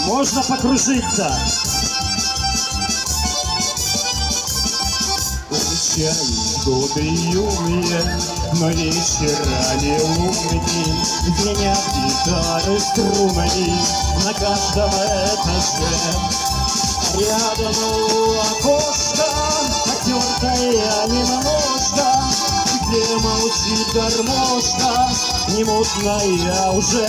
Можно покружиться. Встречались годы юные, но вечерами лунный день. Звенят гитары струнами на каждом этаже. Рядом у окошка потертая немножко, где молчит гармошка, не мутная уже.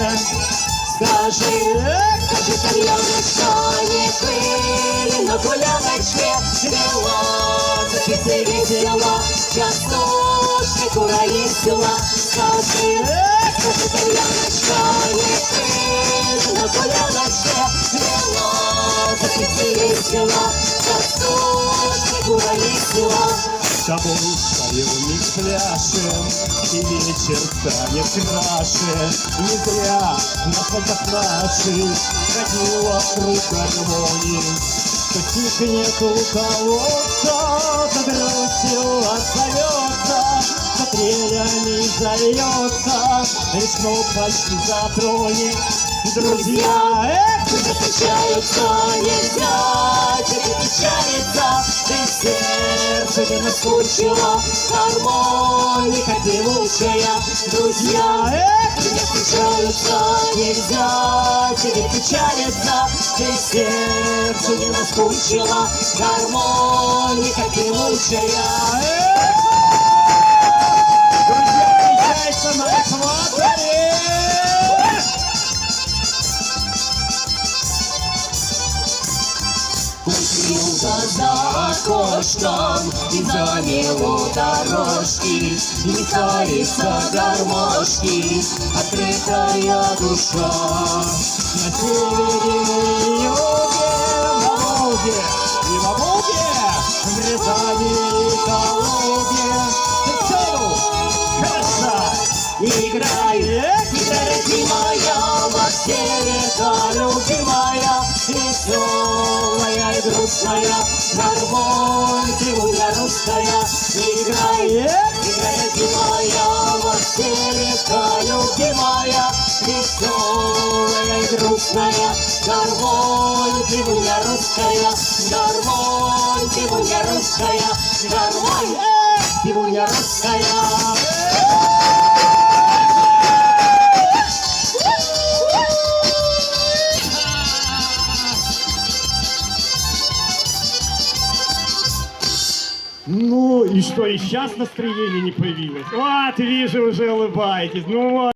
Скажи, Кальяночка, не пыли, но гуляночке вела, записи весела, частушки кура весела. Скажи, кальяночка, не пыли, но гуляночке вела, записи весела, частушки кура весела. с тобой вдвоем пляшем, и вечер станет краше. Не зря на фронтах наших ходил вокруг гармонии. Что стихнет у кого-то, загрустил, отзовется, за трелями зальется, рискнул почти затронет. Друзья, Встречаются, нельзя тебе печалиться, ты сердце не наскучила, гармоника певучая. Друзья, встречаются, нельзя тебе печалиться, ты сердце не наскучила, гармоника певучая. друзья, встречаются на экваторе! Купил за окошком и занял дорожки, не таится гармошки, открытая душа. На севере и юге, на Волге и во Волге, в Рязани и Калуге. Текстуру, хорошо! Играй, родимая, во все века любимая, веселая и грустная, гармонь певуя русская. Играй, родимая, во все века любимая, веселая и грустная, гармонь певуя русская, гармонь певуя русская, гармонь певуя русская. Ну и что, и сейчас настроение не появилось? Вот, вижу, уже улыбаетесь. Ну вот.